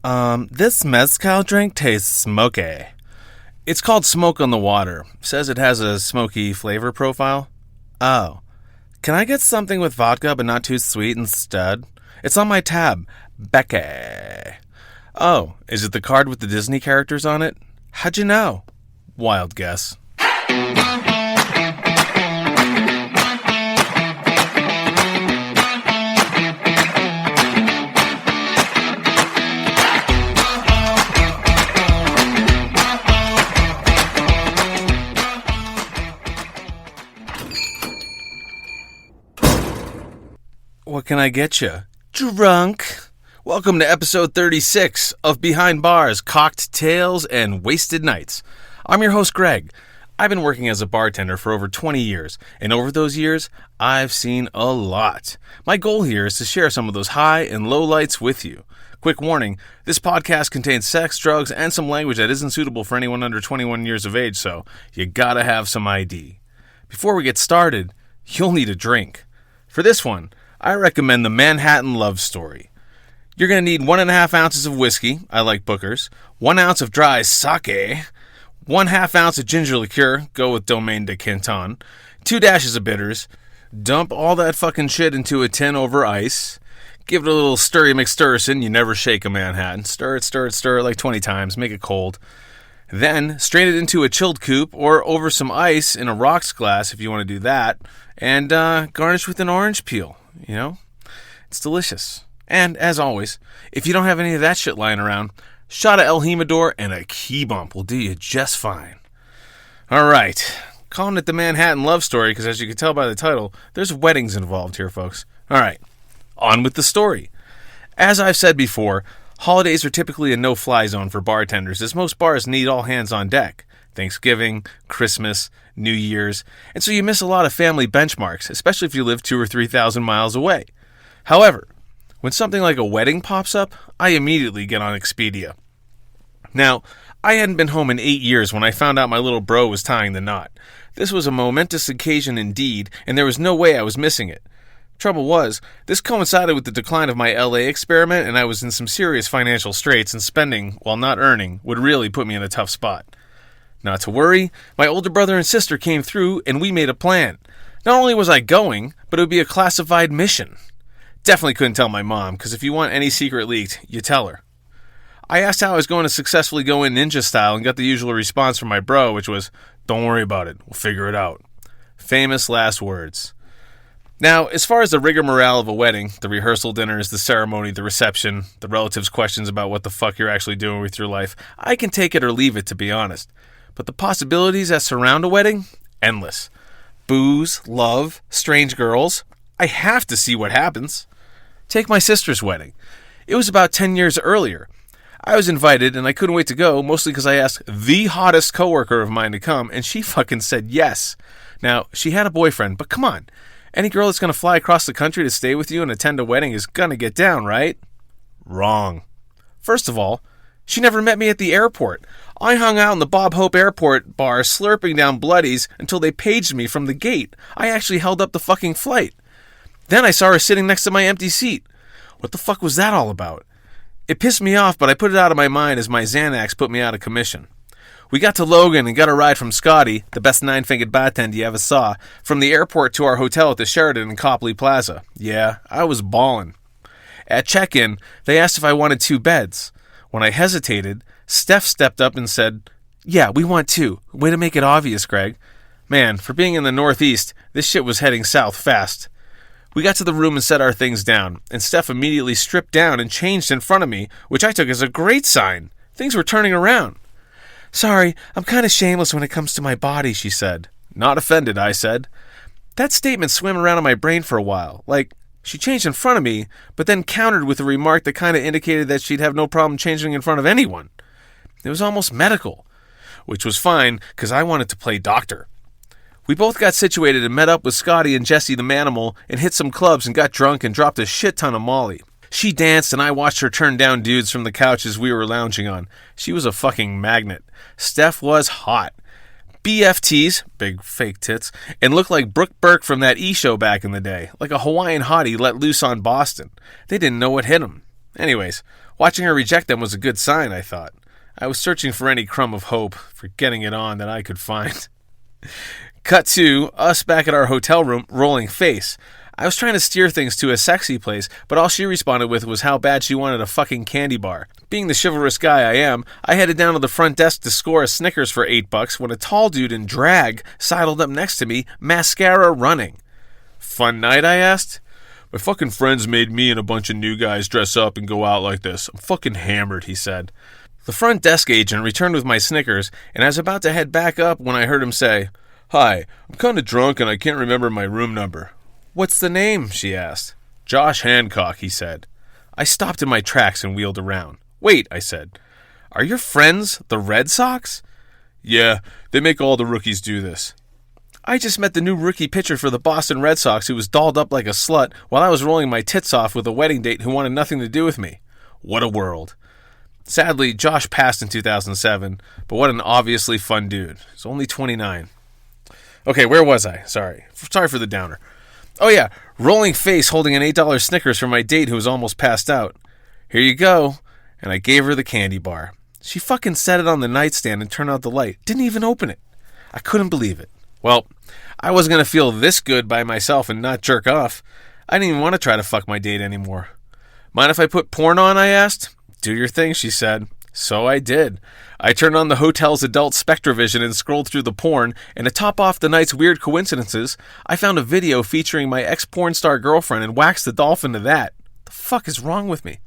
This mezcal drink tastes smoky. It's called Smoke on the Water. Says it has a smoky flavor profile. Oh. Can I get something with vodka but not too sweet instead? It's on my tab. Becky. Oh, is it the card with the Disney characters on it? How'd you know? Wild guess. What can I get you? Drunk. Welcome to episode 36 of Behind Bars, Cocked Tales, and Wasted Nights. I'm your host, Greg. I've been working as a bartender for over 20 years, and over those years, I've seen a lot. My goal here is to share some of those high and low lights with you. Quick warning, this podcast contains sex, drugs, and some language that isn't suitable for anyone under 21 years of age, so you gotta have some ID. Before we get started, you'll need a drink. For this one, I recommend the Manhattan Love Story. You're going to need 1.5 ounces of whiskey, I like Booker's, 1 ounce of dry sake, 1/2 ounce of ginger liqueur, go with Domaine de Canton, 2 dashes of bitters, dump all that fucking shit into a tin over ice, give it a little stirry McStirrison, you never shake a Manhattan, stir it like 20 times, make it cold. Then strain it into a chilled coupe or over some ice in a rocks glass if you want to do that, and garnish with an orange peel. You know, it's delicious. And, as always, if you don't have any of that shit lying around, shot of El Jimador and a key bump will do you just fine. Alright, calling it the Manhattan Love Story because, as you can tell by the title, there's weddings involved here, folks. Alright, on with the story. As I've said before, holidays are typically a no-fly zone for bartenders, as most bars need all hands on deck. Thanksgiving, Christmas, New Year's, and so you miss a lot of family benchmarks, especially if you live 2,000 or 3,000 miles away. However, when something like a wedding pops up, I immediately get on Expedia. Now, I hadn't been home in 8 years when I found out my little bro was tying the knot. This was a momentous occasion indeed, and there was no way I was missing it. Trouble was, this coincided with the decline of my LA experiment, and I was in some serious financial straits, and spending, while not earning, would really put me in a tough spot. Not to worry, my older brother and sister came through and we made a plan. Not only was I going, but it would be a classified mission. Definitely couldn't tell my mom, because if you want any secret leaked, you tell her. I asked how I was going to successfully go in ninja style and got the usual response from my bro, which was, "Don't worry about it, we'll figure it out." Famous last words. Now, as far as the rigmarole of a wedding, the rehearsal dinners, the ceremony, the reception, the relatives' questions about what the fuck you're actually doing with your life, I can take it or leave it, to be honest. But the possibilities that surround a wedding? Endless. Booze, love, strange girls. I have to see what happens. Take my sister's wedding. It was about 10 years earlier. I was invited and I couldn't wait to go, mostly because I asked the hottest coworker of mine to come, and she fucking said yes. Now, she had a boyfriend, but come on. Any girl that's going to fly across the country to stay with you and attend a wedding is going to get down, right? Wrong. First of all, she never met me at the airport. I hung out in the Bob Hope Airport bar slurping down bloodies until they paged me from the gate. I actually held up the fucking flight. Then I saw her sitting next to my empty seat. What the fuck was that all about? It pissed me off, but I put it out of my mind as my Xanax put me out of commission. We got to Logan and got a ride from Scotty, the best nine-fingered bartender you ever saw, from the airport to our hotel at the Sheraton in Copley Plaza. Yeah, I was ballin'. At check-in, they asked if I wanted 2 beds. When I hesitated, Steph stepped up and said, "Yeah, we want 2. Way to make it obvious, Greg." Man, for being in the Northeast, this shit was heading south fast. We got to the room and set our things down, and Steph immediately stripped down and changed in front of me, which I took as a great sign. Things were turning around. "Sorry, I'm kind of shameless when it comes to my body," she said. Not offended, I said. That statement swam around in my brain for a while, like, she changed in front of me, but then countered with a remark that kind of indicated that she'd have no problem changing in front of anyone. It was almost medical, which was fine, because I wanted to play doctor. We both got situated and met up with Scotty and Jesse the Manimal and hit some clubs and got drunk and dropped a shit ton of Molly. She danced and I watched her turn down dudes from the couches we were lounging on. She was a fucking magnet. Steph was hot. BFTs, big fake tits, and looked like Brooke Burke from that E! Show back in the day, like a Hawaiian hottie let loose on Boston. They didn't know what hit them. Anyways, Watching her reject them was a good sign, I thought. I was searching for any crumb of hope for getting it on that I could find. Cut to us back at our hotel room, rolling face. I was trying to steer things to a sexy place, but all she responded with was how bad she wanted a fucking candy bar. Being the chivalrous guy I am, I headed down to the front desk to score a Snickers for $8 when a tall dude in drag sidled up next to me, mascara running. Fun night, I asked. My fucking friends made me and a bunch of new guys dress up and go out like this. I'm fucking hammered, he said. The front desk agent returned with my Snickers, and I was about to head back up when I heard him say, "Hi, I'm kind of drunk and I can't remember my room number." "What's the name?" she asked. "Josh Hancock," he said. I stopped in my tracks and wheeled around. "Wait," I said. "Are your friends the Red Sox?" "Yeah, they make all the rookies do this." I just met the new rookie pitcher for the Boston Red Sox who was dolled up like a slut while I was rolling my tits off with a wedding date who wanted nothing to do with me. What a world. Sadly, Josh passed in 2007, but what an obviously fun dude. He's only 29. Okay, where was I? Sorry for the downer. Oh yeah, rolling face holding an $8 Snickers for my date who was almost passed out. "Here you go." And I gave her the candy bar. She fucking set it on the nightstand and turned out the light. Didn't even open it. I couldn't believe it. Well, I wasn't going to feel this good by myself and not jerk off. I didn't even want to try to fuck my date anymore. "Mind if I put porn on?" I asked. "Do your thing," she said. So I did. I turned on the hotel's adult SpectraVision and scrolled through the porn, and to top off the night's weird coincidences, I found a video featuring my ex-porn star girlfriend and waxed the dolphin to that. The fuck is wrong with me?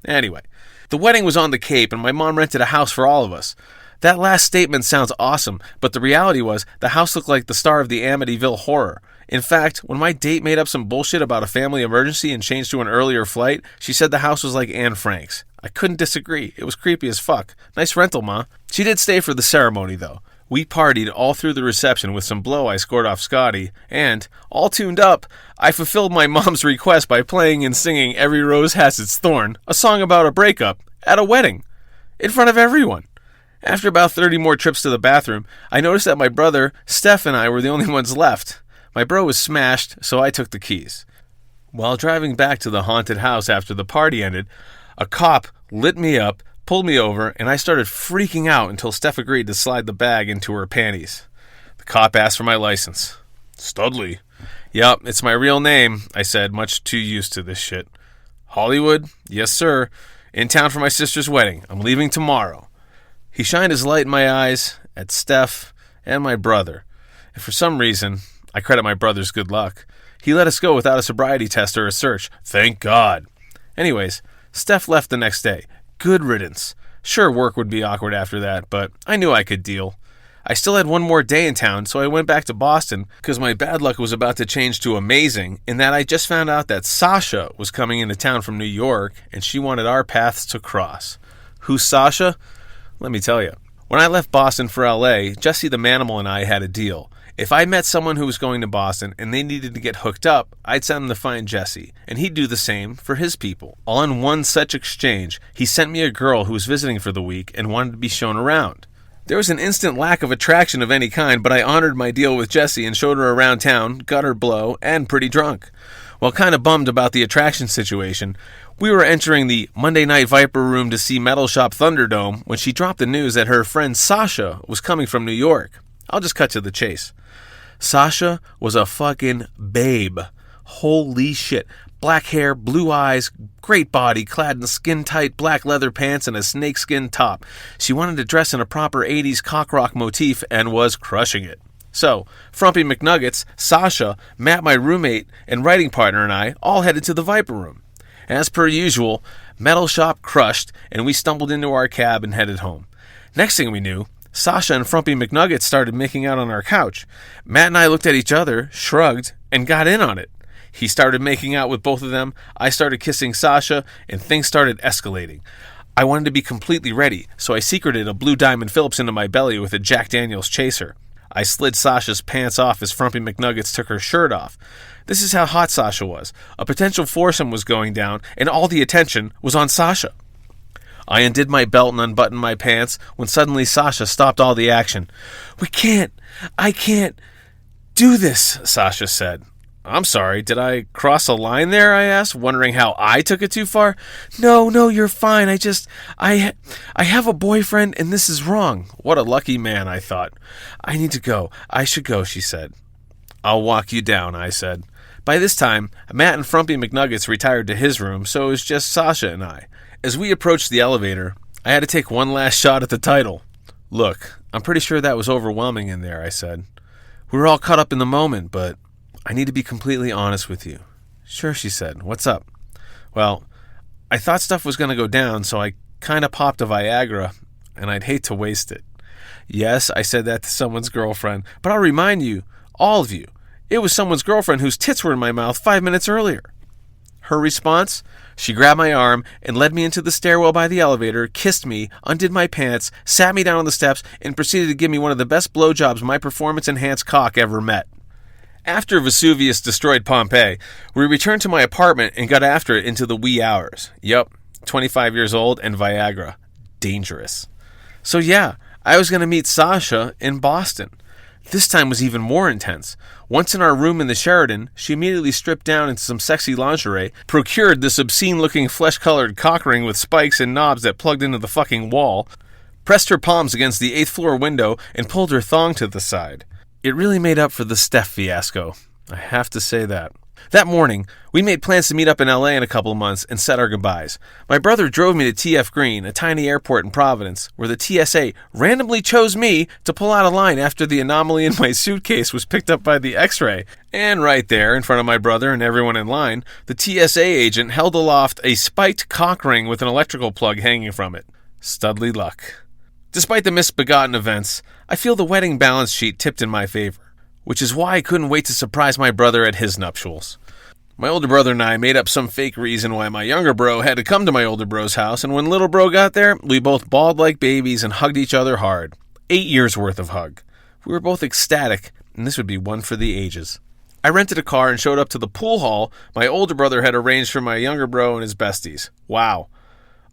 Anyway, the wedding was on the Cape, and my mom rented a house for all of us. That last statement sounds awesome, but the reality was the house looked like the star of the Amityville Horror. In fact, when my date made up some bullshit about a family emergency and changed to an earlier flight, she said the house was like Anne Frank's. I couldn't disagree. It was creepy as fuck. Nice rental, Ma. She did stay for the ceremony, though. We partied all through the reception with some blow I scored off Scotty, and, all tuned up, I fulfilled my mom's request by playing and singing Every Rose Has Its Thorn, a song about a breakup, at a wedding, in front of everyone. After about 30 more trips to the bathroom, I noticed that my brother, Steph, and I were the only ones left. My bro was smashed, so I took the keys. While driving back to the haunted house after the party ended, a cop lit me up, pulled me over, and I started freaking out until Steph agreed to slide the bag into her panties. The cop asked for my license. "Studley." "Yup, it's my real name," I said, much too used to this shit. "Hollywood?" "Yes, sir. In town for my sister's wedding. I'm leaving tomorrow." He shined his light in my eyes at Steph and my brother. And for some reason, I credit my brother's good luck, he let us go without a sobriety test or a search. Thank God. Anyways, Steph left the next day. Good riddance. Sure, work would be awkward after that, but I knew I could deal. I still had one more day in town, so I went back to Boston because my bad luck was about to change to amazing in that I just found out that Sasha was coming into town from New York and she wanted our paths to cross. Who's Sasha? Let me tell you. When I left Boston for LA, Jesse the Manimal and I had a deal. If I met someone who was going to Boston and they needed to get hooked up, I'd send them to find Jesse, and he'd do the same for his people. All in one such exchange, he sent me a girl who was visiting for the week and wanted to be shown around. There was an instant lack of attraction of any kind, but I honored my deal with Jessie and showed her around town, got her blow, and pretty drunk. While kind of bummed about the attraction situation, we were entering the Monday Night Viper room to see Metal Shop Thunderdome when she dropped the news that her friend Sasha was coming from New York. I'll just cut to the chase. Sasha was a fucking babe. Holy shit. Black hair, blue eyes, great body, clad in skin-tight black leather pants and a snakeskin top. She wanted to dress in a proper 80s cock rock motif and was crushing it. So, Frumpy McNuggets, Sasha, Matt, my roommate, and writing partner, and I all headed to the Viper Room. As per usual, Metal Shop crushed, and we stumbled into our cab and headed home. Next thing we knew, Sasha and Frumpy McNuggets started making out on our couch. Matt and I looked at each other, shrugged, and got in on it. He started making out with both of them, I started kissing Sasha, and things started escalating. I wanted to be completely ready, so I secreted a Blue Diamond Phillips into my belly with a Jack Daniels chaser. I slid Sasha's pants off as Frumpy McNuggets took her shirt off. This is how hot Sasha was. A potential foursome was going down, and all the attention was on Sasha. I undid my belt and unbuttoned my pants when suddenly Sasha stopped all the action. I can't do this, Sasha said. I'm sorry, did I cross a line there, I asked, wondering how I took it too far. No, you're fine. I have a boyfriend and this is wrong. What a lucky man, I thought. I need to go. I should go, she said. I'll walk you down, I said. By this time, Matt and Frumpy McNuggets retired to his room, so it was just Sasha and I. As we approached the elevator, I had to take one last shot at the title. Look, I'm pretty sure that was overwhelming in there, I said. We were all caught up in the moment, but I need to be completely honest with you. Sure, she said. What's up? Well, I thought stuff was going to go down, so I kind of popped a Viagra, and I'd hate to waste it. Yes, I said that to someone's girlfriend, but I'll remind you, all of you, it was someone's girlfriend whose tits were in my mouth 5 minutes earlier. Her response? She grabbed my arm and led me into the stairwell by the elevator, kissed me, undid my pants, sat me down on the steps, and proceeded to give me one of the best blowjobs my performance-enhanced cock ever met. After Vesuvius destroyed Pompeii, we returned to my apartment and got after it into the wee hours. Yup, 25 years old and Viagra. Dangerous. So yeah, I was going to meet Sasha in Boston. This time was even more intense. Once in our room in the Sheraton, she immediately stripped down into some sexy lingerie, procured this obscene-looking flesh-colored cock ring with spikes and knobs that plugged into the fucking wall, pressed her palms against the 8th floor window, and pulled her thong to the side. It really made up for the Steph fiasco. I have to say that. That morning, we made plans to meet up in LA in a couple of months and said our goodbyes. My brother drove me to TF Green, a tiny airport in Providence, where the TSA randomly chose me to pull out a line after the anomaly in my suitcase was picked up by the X-ray. And right there, in front of my brother and everyone in line, the TSA agent held aloft a spiked cock ring with an electrical plug hanging from it. Studly luck. Despite the misbegotten events, I feel the wedding balance sheet tipped in my favor, which is why I couldn't wait to surprise my brother at his nuptials. My older brother and I made up some fake reason why my younger bro had to come to my older bro's house, and when little bro got there, we both bawled like babies and hugged each other hard. 8 years worth of hug. We were both ecstatic, and this would be one for the ages. I rented a car and showed up to the pool hall my older brother had arranged for my younger bro and his besties. Wow.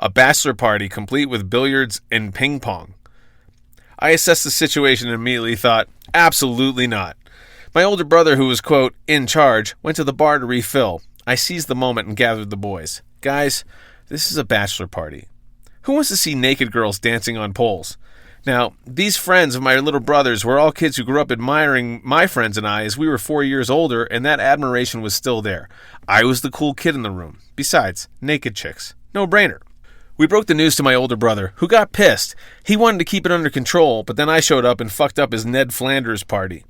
A bachelor party complete with billiards and ping pong. I assessed the situation and immediately thought, absolutely not. My older brother, who was, quote, in charge, went to the bar to refill. I seized the moment and gathered the boys. Guys, this is a bachelor party. Who wants to see naked girls dancing on poles? Now, these friends of my little brothers were all kids who grew up admiring my friends and I as we were 4 years older, and that admiration was still there. I was the cool kid in the room. Besides, naked chicks. No brainer. We broke the news to my older brother, who got pissed. He wanted to keep it under control, but then I showed up and fucked up his Ned Flanders party.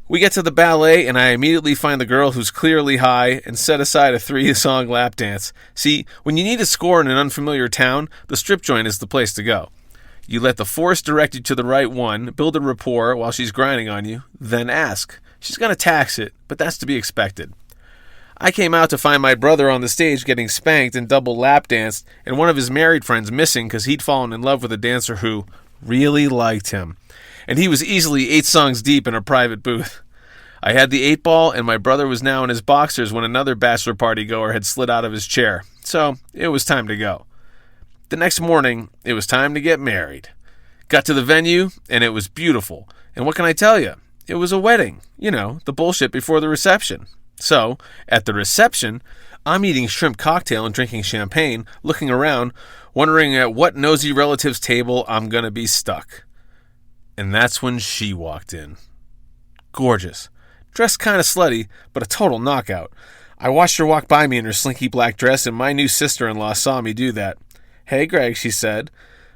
We get to the ballet, and I immediately find the girl who's clearly high and set aside a 3-song lap dance. See, when you need a score in an unfamiliar town, the strip joint is the place to go. You let the force direct you to the right one, build a rapport while she's grinding on you, then ask. She's going to tax it, but that's to be expected. I came out to find my brother on the stage getting spanked and double lap danced, and one of his married friends missing because he'd fallen in love with a dancer who really liked him. And he was easily 8 songs deep in a private booth. I had the 8-ball, and my brother was now in his boxers when another bachelor party goer had slid out of his chair. So, it was time to go. The next morning, it was time to get married. Got to the venue, and it was beautiful. And what can I tell you? It was a wedding. You know, the bullshit before the reception. So, at the reception, I'm eating shrimp cocktail and drinking champagne, looking around, wondering at what nosy relative's table I'm going to be stuck. And that's when she walked in. Gorgeous. Dressed kind of slutty, but a total knockout. I watched her walk by me in her slinky black dress, and my new sister-in-law saw me do that. Hey, Greg, she said.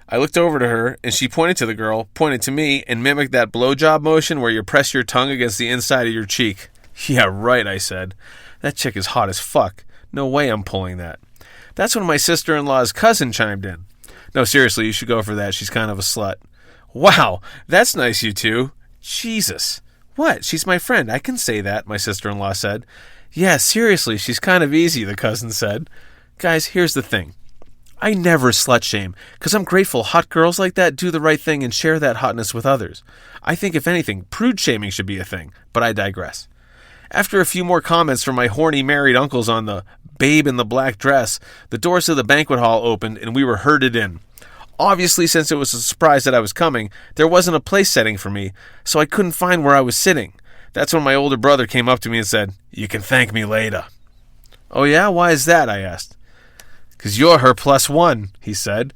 I looked over to her, and she pointed to the girl, pointed to me, and mimicked that blowjob motion where you press your tongue against the inside of your cheek. Yeah, right, I said. That chick is hot as fuck. No way I'm pulling that. That's when my sister-in-law's cousin chimed in. No, seriously, you should go for that. She's kind of a slut. Wow, that's nice, you two. Jesus. What? She's my friend. I can say that, my sister-in-law said. Yeah, seriously, she's kind of easy, the cousin said. Guys, here's the thing. I never slut-shame, because I'm grateful hot girls like that do the right thing and share that hotness with others. I think, if anything, prude-shaming should be a thing, but I digress. After a few more comments from my horny married uncles on the babe in the black dress, the doors of the banquet hall opened and we were herded in. Obviously, since it was a surprise that I was coming, there wasn't a place setting for me, so I couldn't find where I was sitting. That's when my older brother came up to me and said, "You can thank me later." "Oh yeah? Why is that?" I asked. "'Cause you're her +1, he said.